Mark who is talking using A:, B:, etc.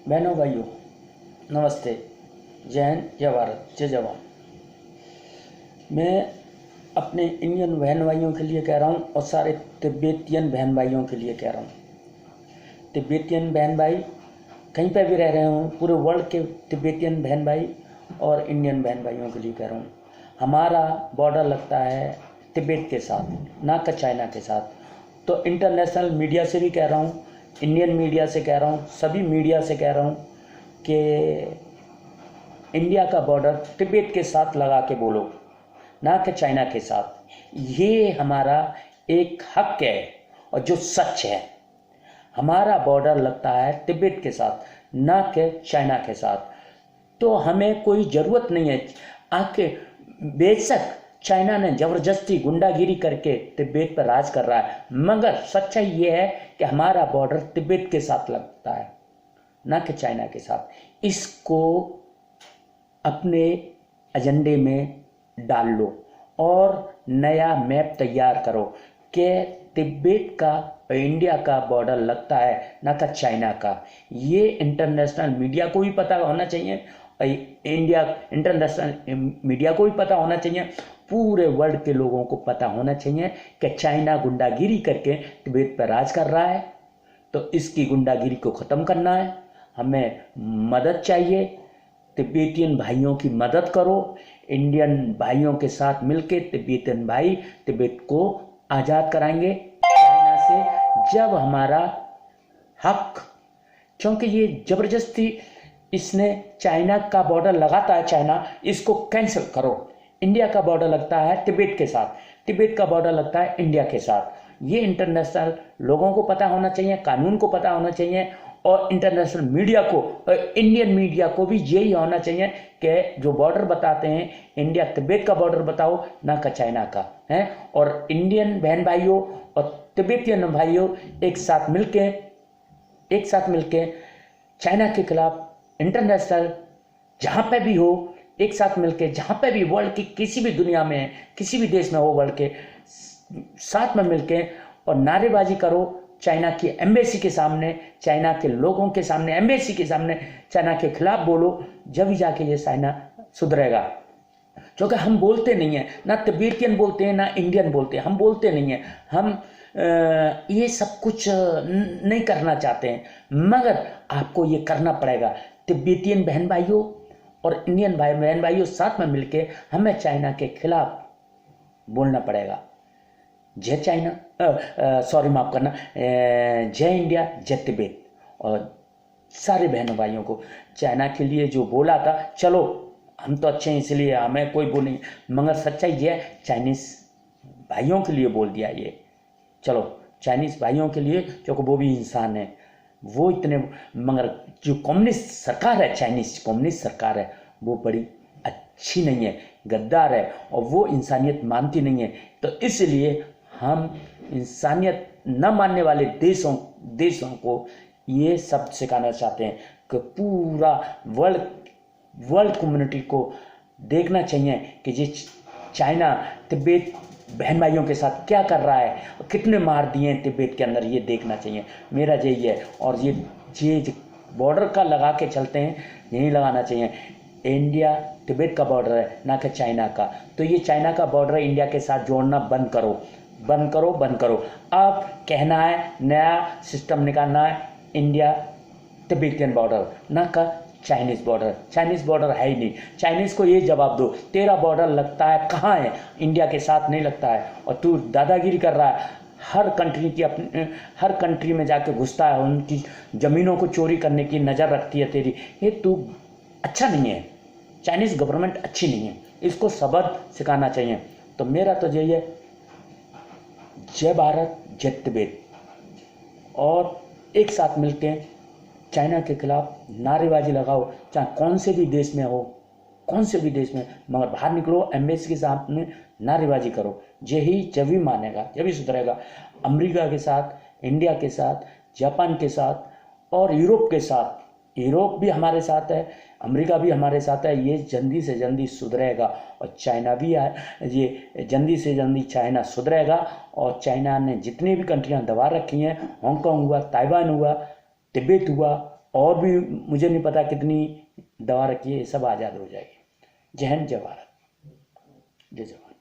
A: बहनों भाइयों, नमस्ते। जय हिंद, जय भारत, जय जवान। मैं अपने इंडियन बहन भाइयों के लिए कह रहा हूँ और सारे तिब्बतियन बहन भाइयों के लिए कह रहा हूँ। तिब्बतियन बहन भाई कहीं पर भी रह रहे हों, पूरे वर्ल्ड के तिब्बतियन बहन भाई और इंडियन बहन भाइयों के लिए कह रहा हूँ। हमारा बॉर्डर लगता है तिब्बत के साथ, ना कि चाइना के साथ। तो इंटरनेशनल मीडिया से भी कह रहा हूँ, इंडियन मीडिया से कह रहा हूँ, सभी मीडिया से कह रहा हूँ कि इंडिया का बॉर्डर तिब्बत के साथ लगा के बोलो, ना कि चाइना के साथ। ये हमारा एक हक है और जो सच है। हमारा बॉर्डर लगता है तिब्बत के साथ, ना कि चाइना के साथ। तो हमें कोई ज़रूरत नहीं है आके, बेशक चाइना ने ज़बरदस्ती गुंडागिरी करके तिब्बत पर राज कर रहा है, मगर सच्चाई ये है कि हमारा बॉर्डर तिब्बत के साथ लगता है, ना कि चाइना के साथ। इसको अपने एजेंडे में डाल लो और नया मैप तैयार करो कि तिब्बत का इंडिया का बॉर्डर लगता है, ना कि चाइना का। ये इंटरनेशनल मीडिया को भी पता होना चाहिए, इंटरनेशनल मीडिया को भी पता होना चाहिए, पूरे वर्ल्ड के लोगों को पता होना चाहिए कि चाइना गुंडागिरी करके तिब्बत पर राज कर रहा है। तो इसकी गुंडागिरी को ख़त्म करना है। हमें मदद चाहिए, तिब्बतियन भाइयों की मदद करो। इंडियन भाइयों के साथ मिलके तिब्बतियन भाई तिब्बत को आज़ाद कराएंगे चाइना से, जब हमारा हक, क्योंकि ये ज़बरदस्ती इसने चाइना का बॉर्डर लगाता है, चाइना इसको कैंसिल करो। इंडिया का बॉर्डर लगता है तिब्बत के साथ, तिब्बत का बॉर्डर लगता है इंडिया के साथ। ये इंटरनेशनल लोगों को पता होना चाहिए, कानून को पता होना चाहिए और इंटरनेशनल मीडिया को और इंडियन मीडिया को भी यही होना चाहिए कि जो बॉर्डर बताते हैं इंडिया तिब्बत का बॉर्डर बताओ, ना कि चाइना का है। और इंडियन बहन भाइयों और तिब्बतियन भाइयों एक साथ मिलके चाइना के खिलाफ इंटरनेशनल जहाँ पे भी हो, एक साथ मिलके जहाँ पे भी वर्ल्ड की किसी भी दुनिया में, किसी भी देश में हो, वर्ल्ड के साथ में मिलके और नारेबाजी करो चाइना की एम्बेसी के सामने, चाइना के लोगों के सामने, एम्बेसी के सामने चाइना के खिलाफ बोलो, जब ही जाके ये चाइना सुधरेगा। क्योंकि हम बोलते नहीं हैं, ना तिब्बतियन बोलते हैं, ना इंडियन बोलते हैं, हम बोलते नहीं हैं। हम ये सब कुछ नहीं करना चाहते हैं, मगर आपको ये करना पड़ेगा। तिब्बतियन बहन भाइयों और इंडियन बहन भाइयों साथ में मिलके हमें चाइना के खिलाफ बोलना पड़ेगा। जय चाइना, सॉरी माफ़ करना, जय इंडिया, जय तिब्बत। और सारे बहनों भाइयों को चाइना के लिए जो बोला था, चलो हम तो अच्छे हैं इसलिए हमें कोई वो नहीं, मगर सच्चाई ये है चाइनीज़ भाइयों के लिए बोल दिया ये। चलो चाइनीज़ भाइयों के लिए, क्योंकि वो भी इंसान है, वो इतने, मगर जो कम्युनिस्ट सरकार है, चाइनीज़ कम्युनिस्ट सरकार है, वो बड़ी अच्छी नहीं है, गद्दार है और वो इंसानियत मानती नहीं है। तो इसलिए हम इंसानियत न मानने वाले देशों को ये सब सिखाना चाहते हैं कि पूरा वर्ल्ड कम्युनिटी को देखना चाहिए कि ये चाइना तिब्बत बहन भाइयों के साथ क्या कर रहा है, कितने मार दिए हैं तिब्बत के अंदर, ये देखना चाहिए। मेरा यही है। और ये बॉर्डर का लगा के चलते हैं, यही लगाना चाहिए। इंडिया तिब्बत का बॉर्डर है, ना कि चाइना का। तो ये चाइना का बॉर्डर इंडिया के साथ जोड़ना बंद करो। अब कहना है नया सिस्टम निकालना है, इंडिया तिब्बतियन बॉर्डर, ना कि चाइनीज़ बॉर्डर। चाइनीज़ बॉर्डर है ही नहीं। चाइनीज़ को ये जवाब दो, तेरा बॉर्डर लगता है कहाँ है, इंडिया के साथ नहीं लगता है, और तू दादागिरी कर रहा है। हर कंट्री में जाके घुसता है, उनकी ज़मीनों को चोरी करने की नज़र रखती है तेरी। ये तू अच्छा नहीं है, चाइनीज़ गवर्नमेंट अच्छी नहीं है, इसको सबक सिखाना चाहिए। तो मेरा तो यही है, जय भारत, जय तिब्बत। और एक साथ मिलके चाइना के खिलाफ नारेबाजी लगाओ, चाहे कौन से भी देश में हो, मगर बाहर निकलो, एम्बेसी के सामने नारेबाजी करो। जब ही मानेगा, जब ही सुधरेगा। अमेरिका के साथ, इंडिया के साथ, जापान के साथ और यूरोप के साथ, यूरोप भी हमारे साथ है, अमेरिका भी हमारे साथ है। ये जल्दी से जल्दी सुधरेगा और चाइना भी है, ये जल्दी से जल्दी चाइना सुधरेगा। और चाइना ने जितनी भी कंट्रियां दबा रखी हैं, हांगकांग हुआ, ताइवान हुआ, तिब्बत हुआ और भी मुझे नहीं पता कितनी दवा रखी है, ये सब आज़ाद हो जाएगी। जय हिंद, जय भारत, जय जवान।